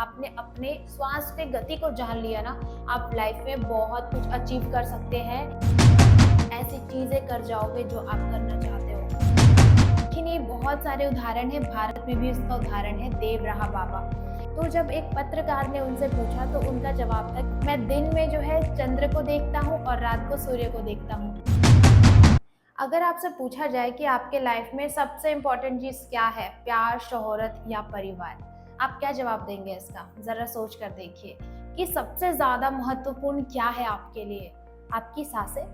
आपने अपने श्वास के गति को जान लिया ना, आप लाइफ में बहुत कुछ अचीव कर सकते हैं। ऐसी चीजें कर जाओगे जो आप करना चाहते हो। लेकिन ये बहुत सारे उदाहरण हैं, भारत में भी इसका उदाहरण है देव रहा बाबा। तो जब एक पत्रकार ने उनसे पूछा तो उनका जवाब था, मैं दिन में जो है चंद्र को देखता हूँ और रात को सूर्य को देखता हूँ। अगर आपसे पूछा जाए कि आपके लाइफ में सबसे इम्पोर्टेंट चीज क्या है, प्यार, शोहरत या परिवार, आप क्या जवाब देंगे इसका? जरा सोच कर देखिए कि सबसे ज्यादा महत्वपूर्ण क्या है आपके लिए। आपकी सांसें,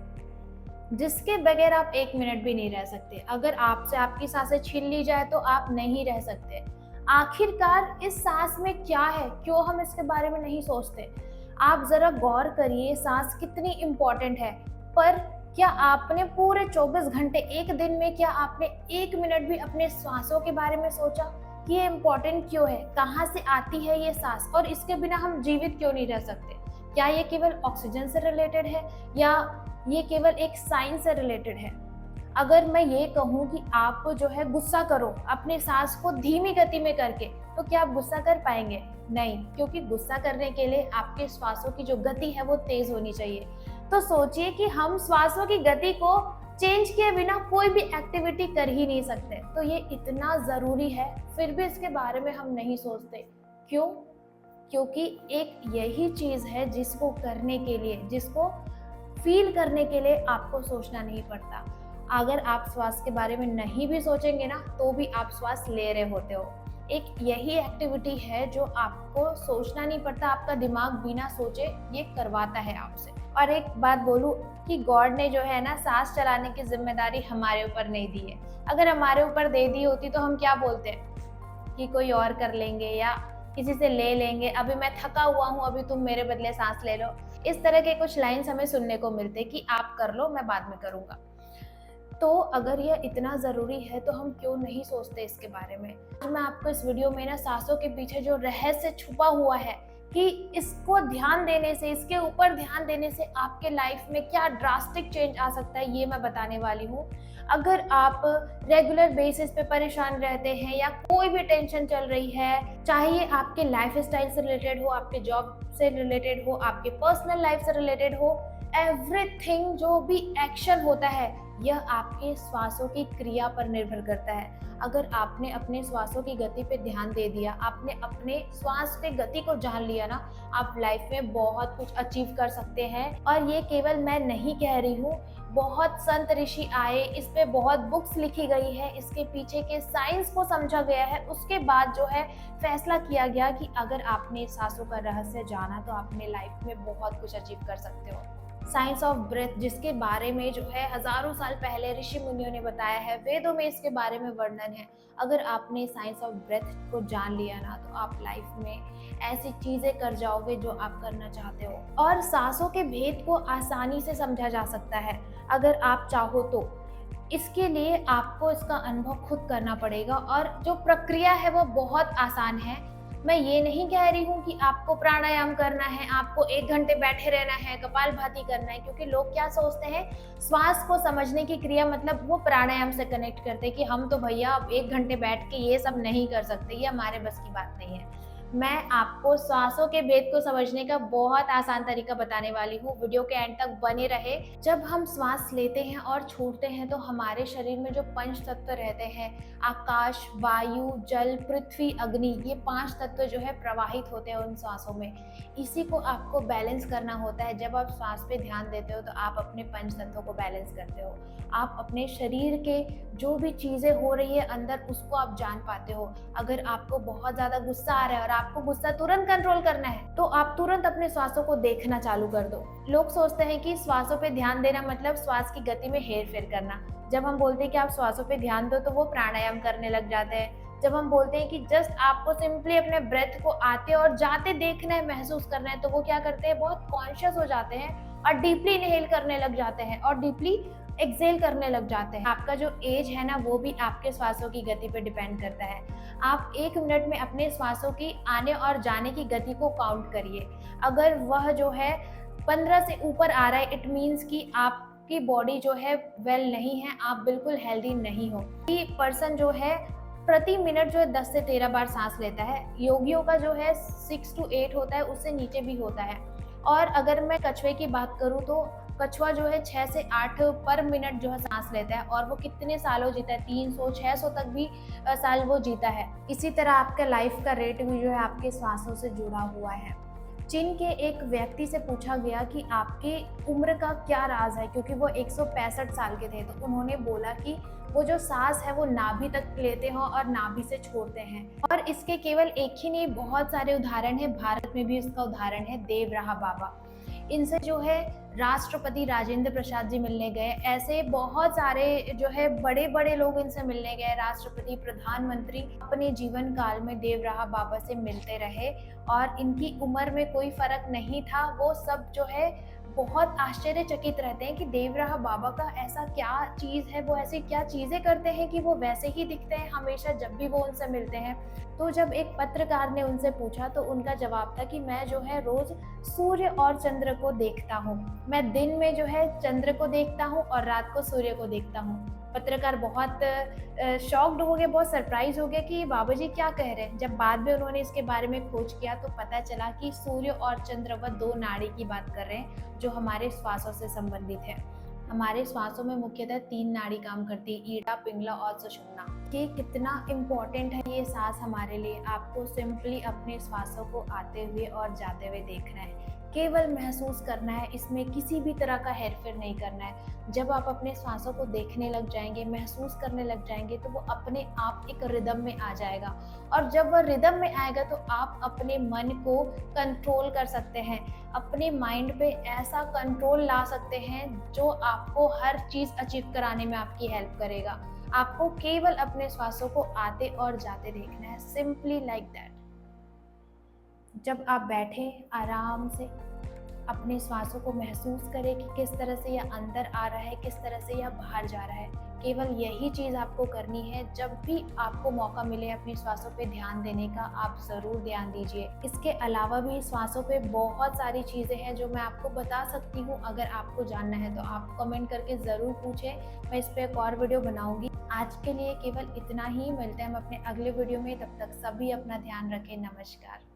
जिसके बगैर आप एक मिनट भी नहीं रह सकते। अगर आपसे आपकी सांसें छीन ली जाए तो आप नहीं रह सकते। आखिरकार इस सांस में क्या है, क्यों हम इसके बारे में नहीं सोचते? आप जरा गौर करिए, सांस कितनी इम्पोर्टेंट है। पर क्या आपने पूरे 24 घंटे एक दिन में, क्या आपने एक मिनट भी अपने सांसों के बारे में सोचा कि ये इम्पोर्टेंट क्यों है, कहाँ से आती है ये सांस और इसके बिना हम जीवित क्यों नहीं रह सकते? क्या ये केवल ऑक्सीजन से रिलेटेड है या ये केवल एक साइंस से रिलेटेड है? अगर मैं ये कहूँ कि आप जो है गुस्सा करो अपने सांस को धीमी गति में करके, तो क्या आप गुस्सा कर पाएंगे? नहीं, क्योंकि गुस्सा करने के लिए आपके श्वासों की जो गति है वो तेज होनी चाहिए। तो सोचिए कि हम श्वासों की गति को चेंज किए बिना कोई भी एक्टिविटी कर ही नहीं सकते। तो ये इतना जरूरी है, फिर भी इसके बारे में हम नहीं सोचते। क्यों? क्योंकि एक यही चीज है जिसको करने के लिए, जिसको फील करने के लिए आपको सोचना नहीं पड़ता। अगर आप श्वास के बारे में नहीं भी सोचेंगे ना, तो भी आप श्वास ले रहे होते हो। एक यही एक्टिविटी है जो आपको सोचना नहीं पड़ता, आपका दिमाग बिना सोचे ये करवाता है आपसे। और एक बात बोलूं कि गॉड ने जो है ना सांस चलाने की जिम्मेदारी हमारे ऊपर नहीं दी है। अगर हमारे ऊपर दे दी होती तो हम क्या बोलते कि कोई और कर लेंगे या किसी से ले लेंगे, अभी मैं थका हुआ हूँ, अभी तुम मेरे बदले सांस ले लो। इस तरह के कुछ लाइन्स हमें सुनने को मिलते कि आप कर लो, मैं बाद में करूँगा। तो अगर यह इतना ज़रूरी है तो हम क्यों नहीं सोचते इसके बारे में? आज मैं आपको इस वीडियो में ना सांसों के पीछे जो रहस्य छुपा हुआ है कि इसको ध्यान देने से, इसके ऊपर ध्यान देने से आपके लाइफ में क्या ड्रास्टिक चेंज आ सकता है, ये मैं बताने वाली हूँ। अगर आप रेगुलर बेसिस पे परेशान रहते हैं या कोई भी टेंशन चल रही है, चाहे ये आपके लाइफ स्टाइल से रिलेटेड हो, आपके जॉब से रिलेटेड हो, आपके पर्सनल लाइफ से रिलेटेड हो, एवरीथिंग जो भी एक्शन होता है यह आपके श्वासों की क्रिया पर निर्भर करता है। अगर आपने अपने श्वासों की गति पे ध्यान दे दिया, आपने अपने श्वास के गति को जान लिया ना, आप लाइफ में बहुत कुछ अचीव कर सकते हैं। और ये केवल मैं नहीं कह रही हूँ, बहुत संत ऋषि आए, इस पे बहुत बुक्स लिखी गई है, इसके पीछे के साइंस को समझा गया है। उसके बाद जो है फैसला किया गया कि अगर आपने सांसों का रहस्य जाना तो अपने लाइफ में बहुत कुछ अचीव कर सकते हो। साइंस ऑफ ब्रेथ, जिसके बारे में जो है हजारों साल पहले ऋषि मुनियों ने बताया है, वेदों में इसके बारे में वर्णन है। अगर आपने साइंस ऑफ ब्रेथ को जान लिया ना, तो आप लाइफ में ऐसी चीजें कर जाओगे जो आप करना चाहते हो। और सांसों के भेद को आसानी से समझा जा सकता है अगर आप चाहो तो। इसके लिए आपको इसका अनुभव खुद करना पड़ेगा और जो प्रक्रिया है वो बहुत आसान है। मैं ये नहीं कह रही हूँ कि आपको प्राणायाम करना है, आपको 1 घंटे बैठे रहना है, कपालभाति करना है, क्योंकि लोग क्या सोचते हैं, श्वास को समझने की क्रिया मतलब वो प्राणायाम से कनेक्ट करते हैं कि हम तो भैया अब 1 घंटे बैठ के ये सब नहीं कर सकते, ये हमारे बस की बात नहीं है। मैं आपको सांसों के भेद को समझने का बहुत आसान तरीका बताने वाली हूँ, वीडियो के एंड तक बने रहे। जब हम श्वास लेते हैं और छोड़ते हैं तो हमारे शरीर में जो 5 तत्व रहते हैं, आकाश, वायु, जल, पृथ्वी, अग्नि, ये 5 तत्व जो है प्रवाहित होते हैं उन सांसों में। इसी को आपको बैलेंस करना होता है। जब आप श्वास पे ध्यान देते हो तो आप अपने 5 तत्वों को बैलेंस करते हो। आप अपने शरीर के जो भी चीजें हो रही है अंदर, उसको आप जान पाते हो। अगर आपको बहुत ज्यादा गुस्सा आ रहा है और आपको गुस्सा तुरंत कंट्रोल करना है, तो आप तुरंत अपने श्वासों को देखना चालू कर दो। लोग सोचते हैं कि श्वासों पे ध्यान देना मतलब श्वास की गति में हेर फेर करना। जब हम बोलते हैं कि आप श्वासों पे ध्यान दो तो वो प्राणायाम करने लग जाते हैं। जब हम बोलते हैं कि जस्ट आपको सिंपली अपने ब्रेथ को आते और जाते देखना है, महसूस करना है, तो वो क्या करते हैं, बहुत कॉन्शियस हो जाते हैं और डीपली इनहेल करने लग जाते हैं और डीपली एक्सेल करने लग जाते हैं। आपका जो एज है ना, वो भी आपके श्वासों की गति पे डिपेंड करता है। आप 1 मिनट में अपने श्वासों की आने और जाने की गति को काउंट करिए। अगर वह जो है 15 से ऊपर आ रहा है, इट मीन्स कि आपकी बॉडी जो है वेल नहीं है, आप बिल्कुल हेल्दी नहीं हो। ये पर्सन जो है प्रति मिनट जो है 10 से 13 बार सांस लेता है। योगियों का जो है 6 to 8 होता है, उससे नीचे भी होता है। और अगर मैं कछुए की बात करूँ तो कछुआ जो है 6 से 8 पर मिनट जो है सांस लेता है, और वो कितने सालों जीता है, 300 600 तक भी साल वो जीता है। इसी तरह आपका लाइफ का रेट भी जो है आपके श्वासों से जुड़ा हुआ है। चीन के एक व्यक्ति से पूछा गया कि आपकी उम्र का क्या राज है, क्योंकि वो 165 साल के थे, तो उन्होंने बोला कि वो जो सांस है वो नाभि तक लेते हैं और नाभि से छोड़ते हैं। और इसके केवल एक ही नहीं, बहुत सारे उदाहरण है। भारत में भी इसका उदाहरण है देवराहा बाबा। इनसे जो है राष्ट्रपति राजेंद्र प्रसाद जी मिलने गए। ऐसे बहुत सारे जो है बड़े बड़े लोग इनसे मिलने गए, राष्ट्रपति, प्रधानमंत्री अपने जीवन काल में देवराहा बाबा से मिलते रहे, और इनकी उम्र में कोई फर्क नहीं था। वो सब जो है बहुत आश्चर्यचकित रहते हैं कि देवराहा बाबा का ऐसा क्या चीज़ है, वो ऐसी क्या चीज़ें करते हैं कि वो वैसे ही दिखते हैं हमेशा जब भी वो उनसे मिलते हैं। तो जब एक पत्रकार ने उनसे पूछा तो उनका जवाब था कि मैं जो है रोज सूर्य और चंद्र को देखता हूँ। मैं दिन में जो है चंद्र को देखता हूँ और रात को सूर्य को देखता हूँ। पत्रकार बहुत शॉक्ड हो गए, बहुत सरप्राइज हो गया कि ये बाबा जी क्या कह रहे हैं। जब बाद में उन्होंने इसके बारे में खोज किया तो पता चला कि सूर्य और चंद्र वह दो नाड़ी की बात कर रहे हैं जो हमारे श्वासों से संबंधित है। हमारे श्वासों में मुख्यतः 3 नाड़ी काम करती है, ईड़ा, पिंगला और सुषुम्ना। कि कितना इम्पोर्टेंट है ये सांस हमारे लिए, आपको सिंपली अपने श्वासों को आते हुए और जाते हुए देखना है, केवल महसूस करना है, इसमें किसी भी तरह का हेरफेर नहीं करना है। जब आप अपने श्वासों को देखने लग जाएंगे, महसूस करने लग जाएंगे, तो वो अपने आप एक रिदम में आ जाएगा। और जब वह रिदम में आएगा तो आप अपने मन को कंट्रोल कर सकते हैं, अपने माइंड पे ऐसा कंट्रोल ला सकते हैं जो आपको हर चीज़ अचीव कराने में आपकी हेल्प करेगा। आपको केवल अपने श्वासों को आते और जाते देखना है, सिंपली लाइक दैट। जब आप बैठे आराम से अपने श्वासों को महसूस करें कि किस तरह से यह अंदर आ रहा है, किस तरह से यह बाहर जा रहा है। केवल यही चीज़ आपको करनी है। जब भी आपको मौका मिले अपने श्वासों पे ध्यान देने का, आप ज़रूर ध्यान दीजिए। इसके अलावा भी श्वासों पे बहुत सारी चीज़ें हैं जो मैं आपको बता सकती हूँ। अगर आपको जानना है तो आप कमेंट करके ज़रूर पूछें, मैं इस पर एक और वीडियो बनाऊँगी। आज के लिए केवल इतना ही, मिलते हैं हम अपने अगले वीडियो में। तब तक सभी अपना ध्यान रखें। नमस्कार।